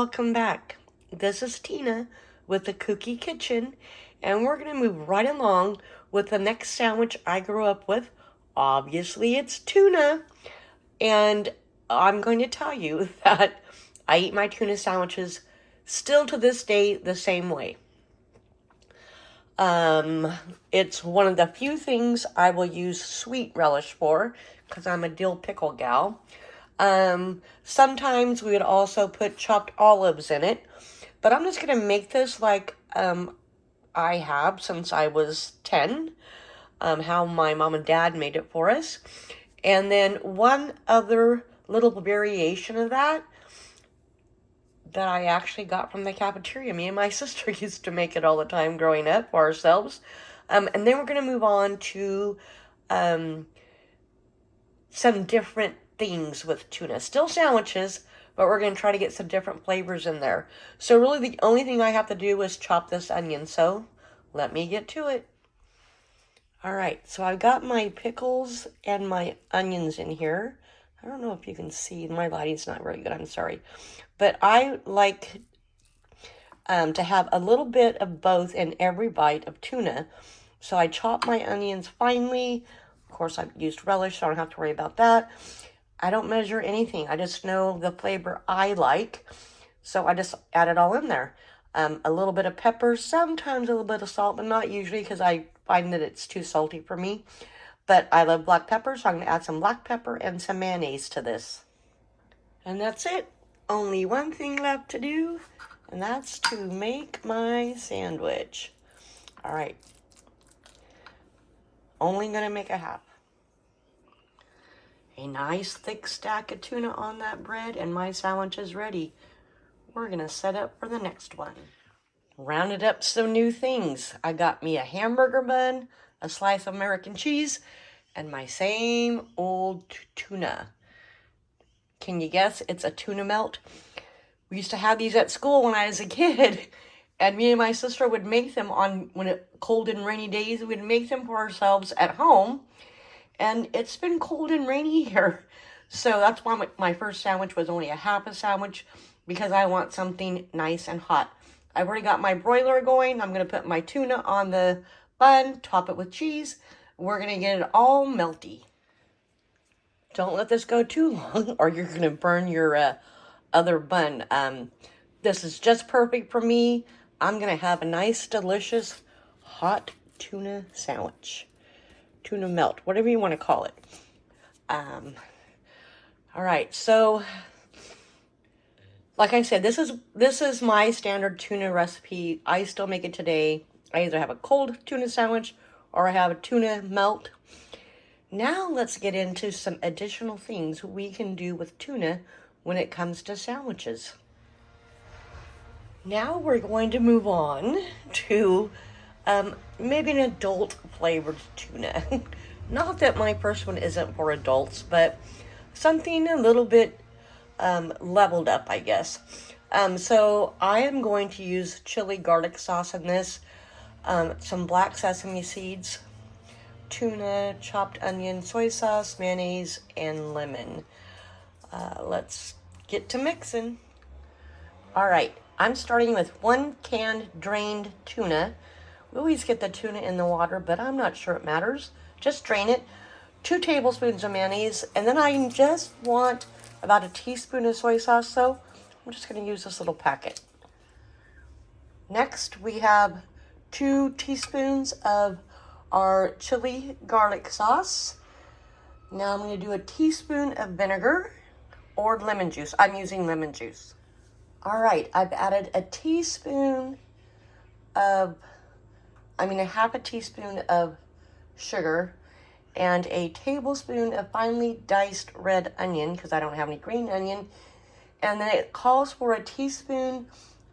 welcome back. This is Tina with the Cookie Kitchen, and we're going to move right along with the next sandwich I grew up with. Obviously, it's tuna, and I'm going to tell you that I eat my tuna sandwiches still to this day the same way. It's one of the few things I will use sweet relish for, because I'm a dill pickle gal. Sometimes we would also put chopped olives in it, but I'm just going to make this like, I have since I was 10, how my mom and dad made it for us. And then one other little variation of that I actually got from the cafeteria. Me and my sister used to make it all the time growing up for ourselves. And then we're going to move on to, some different things with tuna. Still sandwiches, but we're going to try to get some different flavors in there. So really the only thing I have to do is chop this onion. So let me get to it. Alright, so I've got my pickles and my onions in here. I don't know if you can see. My lighting's not very good. I'm sorry. But I like to have a little bit of both in every bite of tuna. So I chop my onions finely. Of course, I've used relish, so I don't have to worry about that. I don't measure anything. I just know the flavor I like. So I just add it all in there. A little bit of pepper, sometimes a little bit of salt, but not usually because I find that it's too salty for me. But I love black pepper, so I'm going to add some black pepper and some mayonnaise to this. And that's it. Only one thing left to do, and that's to make my sandwich. All right. Only going to make a half. A nice thick stack of tuna on that bread, and my sandwich is ready. We're going to set up for the next one. Rounded up some new things. I got me a hamburger bun, a slice of American cheese, and my same old tuna. Can you guess? It's a tuna melt. We used to have these at school when I was a kid, and me and my sister would make them on cold and rainy days. We'd make them for ourselves at home. And it's been cold and rainy here. So that's why my first sandwich was only a half a sandwich, because I want something nice and hot. I've already got my broiler going. I'm going to put my tuna on the bun, top it with cheese. We're going to get it all melty. Don't let this go too long or you're going to burn your other bun. This is just perfect for me. I'm going to have a nice, delicious, hot tuna sandwich. Tuna melt, whatever you want to call it. All right, so like I said, this is my standard tuna recipe. I still make it today. I either have a cold tuna sandwich or I have a tuna melt. Now let's get into some additional things we can do with tuna when it comes to sandwiches. Now we're going to move on to maybe an adult flavored tuna. Not that my first one isn't for adults, but something a little bit leveled up, I guess. So I am going to use chili garlic sauce in this, some black sesame seeds, tuna, chopped onion, soy sauce, mayonnaise, and lemon. Let's get to mixing. All right, I'm starting with 1 canned drained tuna. We always get the tuna in the water, but I'm not sure it matters. Just drain it. 2 tablespoons of mayonnaise, and then I just want about a teaspoon of soy sauce, so I'm just going to use this little packet. Next, we have 2 teaspoons of our chili garlic sauce. Now I'm going to do a teaspoon of vinegar or lemon juice. I'm using lemon juice. All right, I've added a half a teaspoon of sugar and a tablespoon of finely diced red onion, because I don't have any green onion. And then it calls for a teaspoon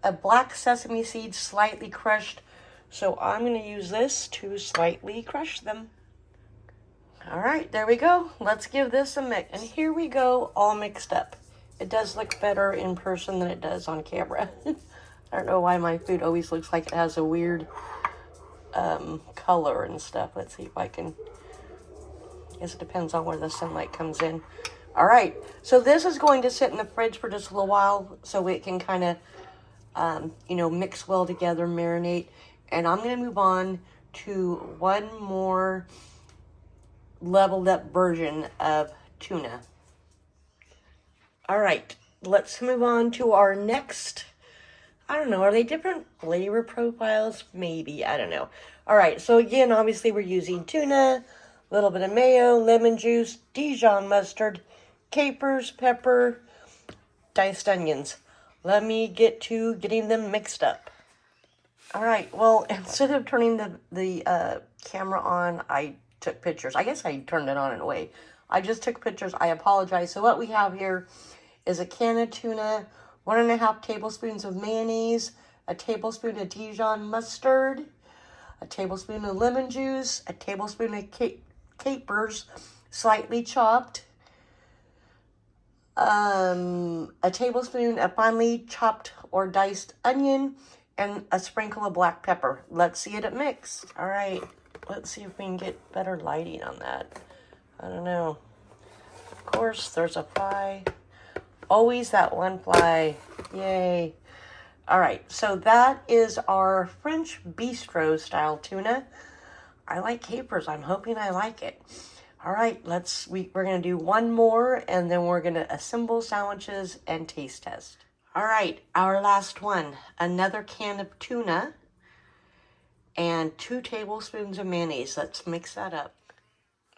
of black sesame seeds, slightly crushed. So I'm going to use this to slightly crush them. All right, there we go. Let's give this a mix. And here we go, all mixed up. It does look better in person than it does on camera. I don't know why my food always looks like it has a weird color and stuff. Let's see if I can, I guess it depends on where the sunlight comes in. All right, so this is going to sit in the fridge for just a little while so it can kind of, you know, mix well together, marinate. And I'm going to move on to one more leveled up version of tuna. All right, let's move on to our next. I don't know, are they different flavor profiles? Maybe, I don't know. All right, so again, obviously we're using tuna, a little bit of mayo, lemon juice, Dijon mustard, capers, pepper, diced onions. Let me get to getting them mixed up. All right, well, instead of turning the camera on, I took pictures. I guess I turned it on in a way. I just took pictures. I apologize. So what we have here is a can of tuna, 1.5 tablespoons of mayonnaise, a tablespoon of Dijon mustard, a tablespoon of lemon juice, a tablespoon of capers, slightly chopped, a tablespoon of finely chopped or diced onion, and a sprinkle of black pepper. Let's see it mix. All right, let's see if we can get better lighting on that. I don't know. Of course, there's a fly. Always that one fly. Yay. All right, so that is our French bistro style tuna. I like capers. I'm hoping I like it. All right, we're going to do one more, and then we're going to assemble sandwiches and taste test. All right, our last one. Another can of tuna and 2 tablespoons of mayonnaise. Let's mix that up.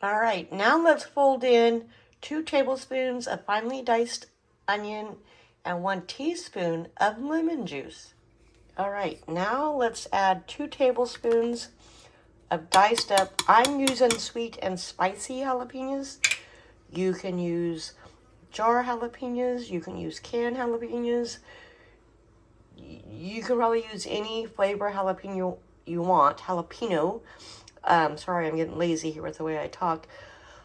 All right, now let's fold in 2 tablespoons of finely diced onion and 1 teaspoon of lemon juice. All right, now let's add 2 tablespoons of diced up. I'm using sweet and spicy jalapenos. You can use jar jalapenos. You can use canned jalapenos. You can probably use any flavor jalapeno you want. Jalapeno. Sorry, I'm getting lazy here with the way I talk.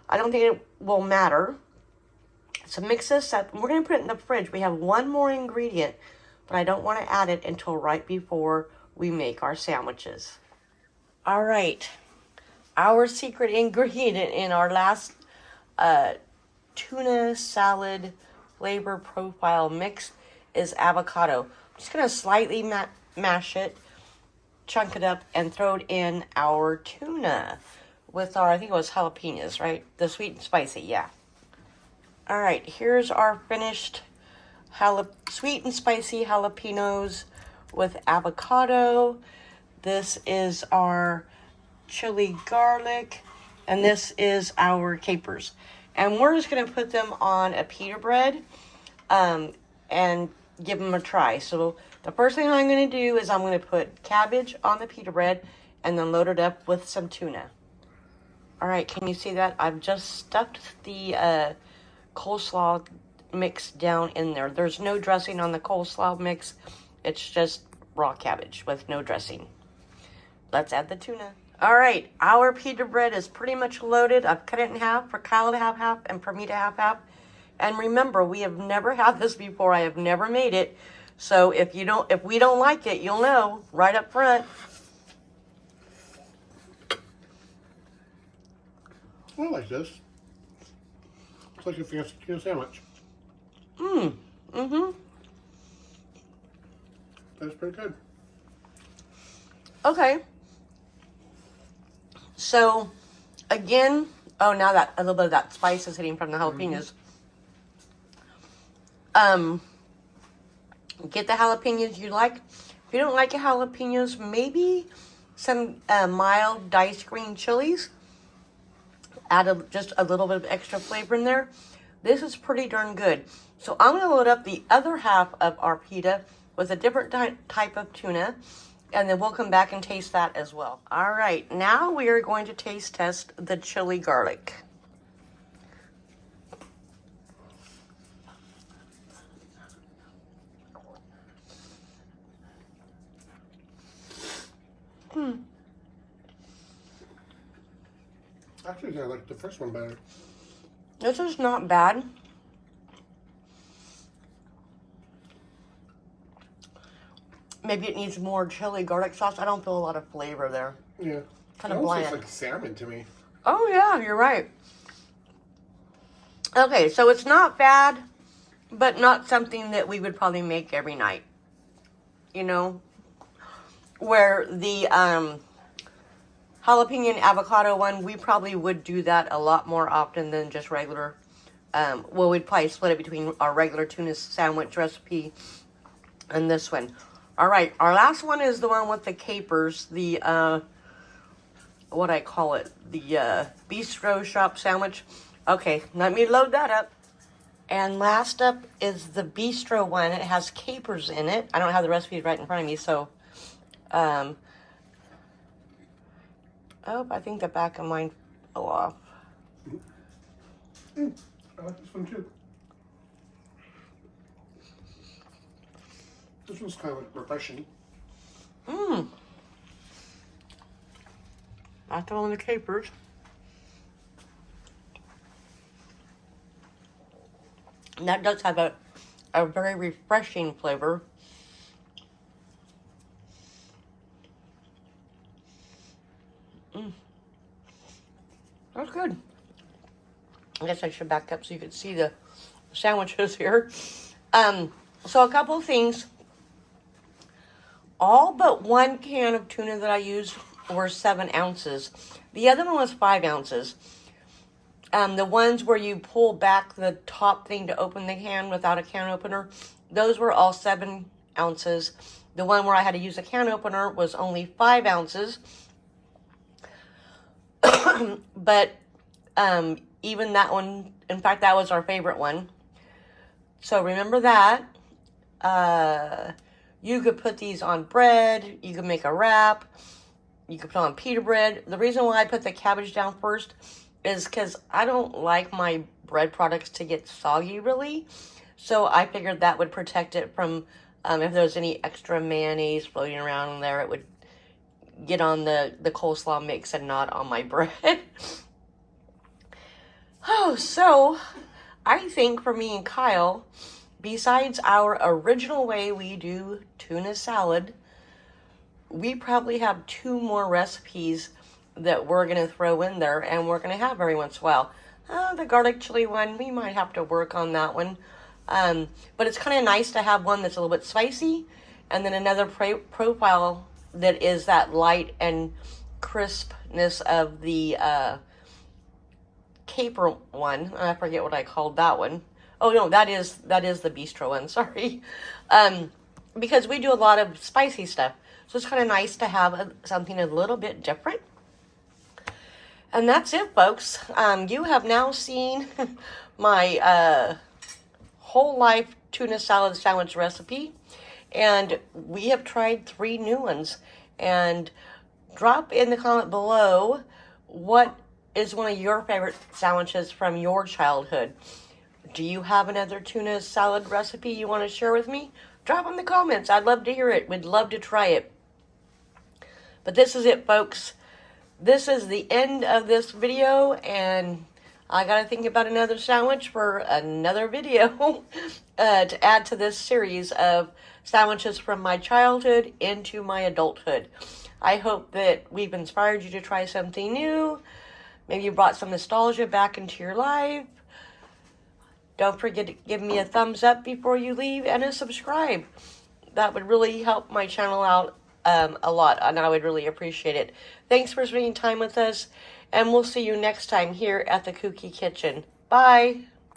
I don't think it will matter. So mix this up. We're going to put it in the fridge. We have one more ingredient, but I don't want to add it until right before we make our sandwiches. All right. Our secret ingredient in our last tuna salad flavor profile mix is avocado. I'm just going to slightly mash it, chunk it up, and throw it in our tuna with our, I think it was jalapenos, right? The sweet and spicy, yeah. All right, here's our finished sweet and spicy jalapenos with avocado. This is our chili garlic, and this is our capers. And we're just going to put them on a pita bread and give them a try. So the first thing I'm going to do is I'm going to put cabbage on the pita bread and then load it up with some tuna. All right, can you see that? I've just stuffed the coleslaw mix down in there. There's no dressing on the coleslaw mix. It's just raw cabbage with no dressing. Let's add the tuna. All right, our pita bread is pretty much loaded. I've cut it in half for Kyle to have half and for me to have half. And remember, we have never had this before. I have never made it. So if we don't like it, you'll know right up front. I like this. It's like a fancy tuna sandwich. That's pretty good. Okay. So, again, now that a little bit of that spice is hitting from the jalapenos. Get the jalapenos you like. If you don't like your jalapenos, maybe some mild diced green chilies. Add just a little bit of extra flavor in there. This is pretty darn good. So I'm going to load up the other half of our pita with a different type of tuna, and then we'll come back and taste that as well. All right, now we are going to taste test the chili garlic. Actually, I like the first one better. This is not bad. Maybe it needs more chili garlic sauce. I don't feel a lot of flavor there. Yeah. Kind of bland. It bland. almost tastes like salmon to me. Oh, yeah, you're right. Okay, so it's not bad, but not something that we would probably make every night. You know, where the jalapeno and avocado one, we probably would do that a lot more often than just regular. Well, we'd probably split it between our regular tuna sandwich recipe and this one. All right, our last one is the one with the capers, the what I call it, the bistro shop sandwich. Okay, let me load that up. And last up is the bistro one. It has capers in it. I don't have the recipe right in front of me, so oh, I think the back of mine fell off. I like this one too. This one's kind of refreshing. Not throwing the capers. And that does have a very refreshing flavor. That's good. I guess I should back up so you can see the sandwiches here. So a couple of things. All but one can of tuna that I used were 7 ounces. The other one was 5 ounces. The ones where you pull back the top thing to open the can without a can opener, those were all 7 ounces. The one where I had to use a can opener was only 5 ounces. But even that one, in fact, that was our favorite one. So remember that. You could put these on bread. You could make a wrap. You could put on pita bread. The reason why I put the cabbage down first is because I don't like my bread products to get soggy, really. So I figured that would protect it from, if there was any extra mayonnaise floating around in there, it would get on the coleslaw mix and not on my bread. Oh, so I think for me and Kyle, besides our original way we do tuna salad, we probably have 2 more recipes that we're going to throw in there and we're going to have every once in a while. The garlic chili one, we might have to work on that one. But it's kind of nice to have one that's a little bit spicy, and then another profile that is that light and crispness of the caper one. I forget what I called that one. Oh no, that is the bistro one. Sorry, because we do a lot of spicy stuff, so it's kind of nice to have something a little bit different. And that's it, folks. You have now seen my whole life tuna salad sandwich recipe, and we have tried 3 new ones. And drop in the comment below what is one of your favorite sandwiches from your childhood. Do you have another tuna salad recipe you want to share with me? Drop in the comments. I'd love to hear it. We'd love to try it. But this is it, folks. This is the end of this video, and I gotta think about another sandwich for another video to add to this series of sandwiches from my childhood into my adulthood. I hope that we've inspired you to try something new. Maybe you brought some nostalgia back into your life. Don't forget to give me a thumbs up before you leave and a subscribe. That would really help my channel out a lot, and I would really appreciate it. Thanks for spending time with us, and we'll see you next time here at the Kooky Kitchen. Bye!